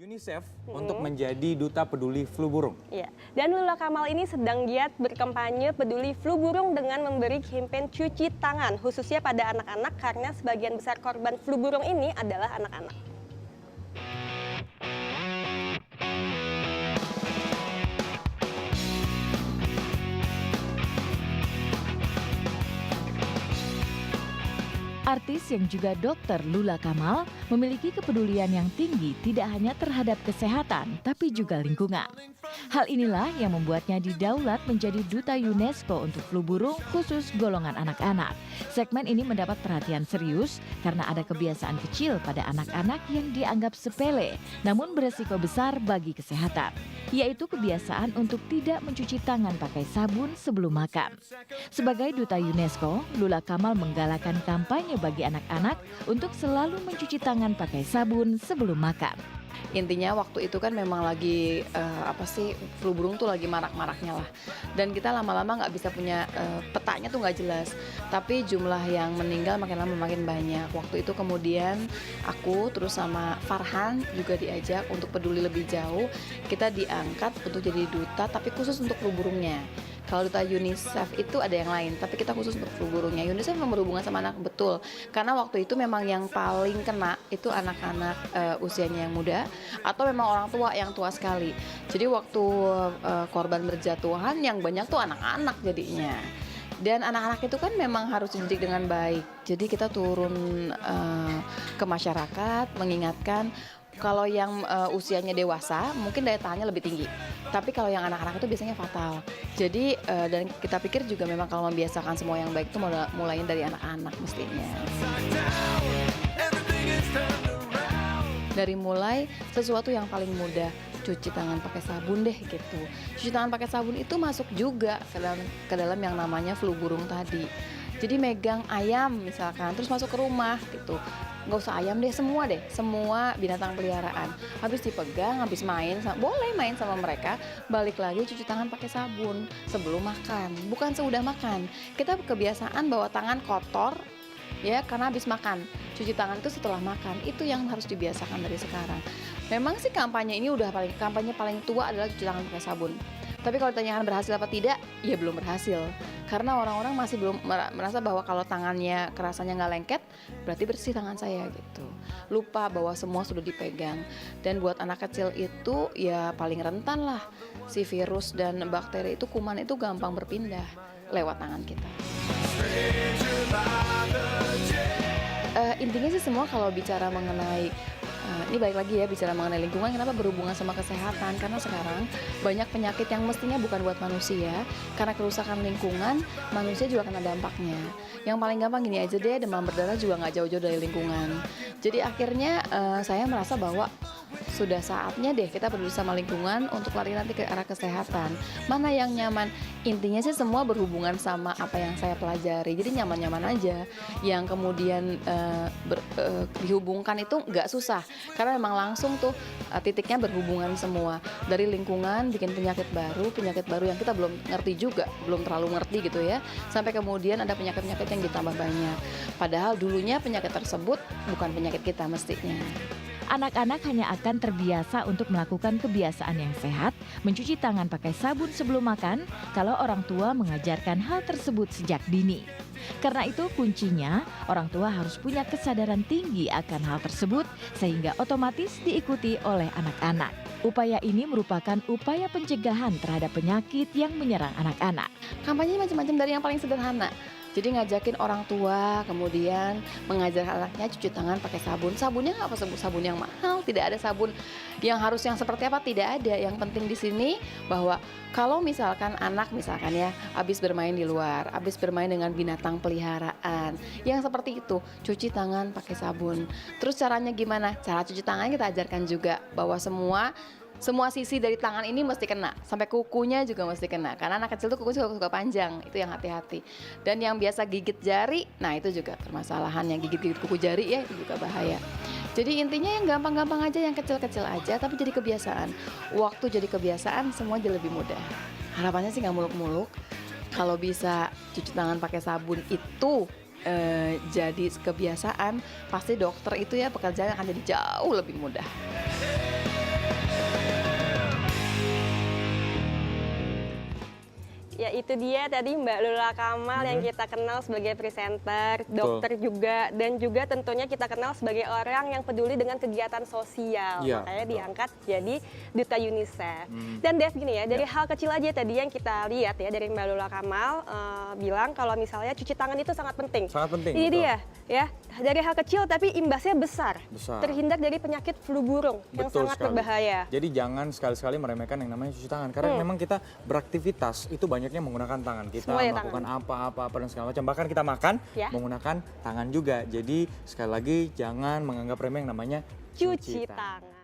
UNICEF untuk menjadi duta peduli flu burung. Iya. Dan Lula Kamal ini sedang giat berkampanye peduli flu burung dengan memberi campaign cuci tangan, khususnya pada anak-anak karena sebagian besar korban flu burung ini adalah anak-anak. Artis yang juga dokter Lula Kamal memiliki kepedulian yang tinggi tidak hanya terhadap kesehatan, tapi juga lingkungan. Hal inilah yang membuatnya didaulat menjadi duta UNESCO untuk flu burung khusus golongan anak-anak. Segmen ini mendapat perhatian serius karena ada kebiasaan kecil pada anak-anak yang dianggap sepele, namun beresiko besar bagi kesehatan, yaitu kebiasaan untuk tidak mencuci tangan pakai sabun sebelum makan. Sebagai duta UNESCO, Lula Kamal menggalakkan kampanye bagi anak-anak untuk selalu mencuci tangan pakai sabun sebelum makan. Intinya waktu itu kan memang lagi flu burung tuh lagi marak-maraknya lah, dan kita lama-lama nggak bisa punya petanya tuh nggak jelas, tapi jumlah yang meninggal makin lama makin banyak. Waktu itu kemudian aku terus sama Farhan juga diajak untuk peduli lebih jauh, kita diangkat untuk jadi duta tapi khusus untuk flu burungnya. Kalau duta UNICEF itu ada yang lain, tapi kita khusus untuk flu burungnya. UNICEF memang berhubungan sama anak, betul. Karena waktu itu memang yang paling kena itu anak-anak usianya yang muda, atau memang orang tua yang tua sekali. Jadi waktu korban berjatuhan yang banyak tuh anak-anak jadinya. Dan anak-anak itu kan memang harus dididik dengan baik. Jadi kita turun ke masyarakat, mengingatkan kalau yang usianya dewasa mungkin daya tahannya lebih tinggi. Tapi kalau yang anak-anak itu biasanya fatal. Jadi dan kita pikir juga memang kalau membiasakan semua yang baik itu mulainya dari anak-anak mestinya. Dari mulai sesuatu yang paling mudah, cuci tangan pakai sabun deh gitu. Cuci tangan pakai sabun itu masuk juga ke dalam yang namanya flu burung tadi. Jadi megang ayam misalkan, terus masuk ke rumah gitu. Nggak usah ayam deh, semua binatang peliharaan. Habis dipegang, habis main, boleh main sama mereka, balik lagi cuci tangan pakai sabun sebelum makan, bukan sesudah makan. Kita kebiasaan bawa tangan kotor ya karena habis makan. Cuci tangan itu setelah makan, itu yang harus dibiasakan dari sekarang. Memang sih kampanye ini kampanye paling tua adalah cuci tangan pakai sabun. Tapi kalau ditanyakan berhasil apa tidak, ya belum berhasil. Karena orang-orang masih belum merasa bahwa kalau tangannya kerasanya nggak lengket, berarti bersih tangan saya gitu. Lupa bahwa semua sudah dipegang. Dan buat anak kecil itu ya paling rentan lah. Si virus dan bakteri itu, kuman itu gampang berpindah lewat tangan kita. Intinya sih semua kalau bicara mengenai ini balik lagi ya, bicara mengenai lingkungan, kenapa berhubungan sama kesehatan? Karena sekarang banyak penyakit yang mestinya bukan buat manusia, karena kerusakan lingkungan, manusia juga kena dampaknya. Yang paling gampang gini aja deh, demam berdarah juga nggak jauh-jauh dari lingkungan. Jadi akhirnya saya merasa bahwa sudah saatnya deh kita peduli sama lingkungan untuk lari nanti ke arah kesehatan. Mana yang nyaman? Intinya sih semua berhubungan sama apa yang saya pelajari. Jadi nyaman-nyaman aja. Yang kemudian dihubungkan itu nggak susah. Karena memang langsung tuh titiknya berhubungan semua. Dari lingkungan bikin penyakit baru yang kita belum ngerti juga, belum terlalu ngerti gitu ya. Sampai kemudian ada penyakit-penyakit yang ditambah banyak. Padahal dulunya penyakit tersebut bukan penyakit kita mestinya. Anak-anak hanya akan terbiasa untuk melakukan kebiasaan yang sehat, mencuci tangan pakai sabun sebelum makan, kalau orang tua mengajarkan hal tersebut sejak dini. Karena itu kuncinya, orang tua harus punya kesadaran tinggi akan hal tersebut, sehingga otomatis diikuti oleh anak-anak. Upaya ini merupakan upaya pencegahan terhadap penyakit yang menyerang anak-anak. Kampanye macam-macam dari yang paling sederhana. Jadi ngajakin orang tua, kemudian mengajar anaknya cuci tangan pakai sabun. Sabunnya nggak apa sabun yang mahal, tidak ada sabun yang harus yang seperti apa, tidak ada. Yang penting di sini bahwa kalau misalkan anak ya habis bermain di luar, habis bermain dengan binatang peliharaan, yang seperti itu, cuci tangan pakai sabun. Terus caranya gimana? Cara cuci tangan kita ajarkan juga bahwa semua sisi dari tangan ini mesti kena, sampai kukunya juga mesti kena. Karena anak kecil tuh kuku suka panjang, itu yang hati-hati. Dan yang biasa gigit jari, nah itu juga permasalahan, yang gigit-gigit kuku jari ya itu juga bahaya. Jadi intinya yang gampang-gampang aja, yang kecil-kecil aja, tapi jadi kebiasaan. Waktu jadi kebiasaan, semua jadi lebih mudah. Harapannya sih nggak muluk-muluk. Kalau bisa cuci tangan pakai sabun itu jadi kebiasaan, pasti dokter itu ya pekerjaan akan jadi jauh lebih mudah. Ya itu dia tadi Mbak Lula Kamal yang kita kenal sebagai presenter, dokter juga, dan juga tentunya kita kenal sebagai orang yang peduli dengan kegiatan sosial. Iya, Makanya betul. diangkat jadi Duta UNICEF. Dan Dev gini ya, dari hal kecil aja tadi yang kita lihat ya dari Mbak Lula Kamal bilang kalau misalnya cuci tangan itu sangat penting. Sangat penting, Ini betul. dia ya, dari hal kecil tapi imbasnya besar. Besar. Terhindar dari penyakit flu burung yang Betul sangat sekali. berbahaya. Jadi jangan sekali-sekali meremehkan yang namanya cuci tangan. Karena memang kita beraktivitas itu banyaknya menggunakan tangan. Kita Semuanya melakukan apa-apa dan segala macam. Bahkan kita makan Ya. menggunakan tangan juga. Jadi sekali lagi jangan menganggap remeh yang namanya Cuci tangan.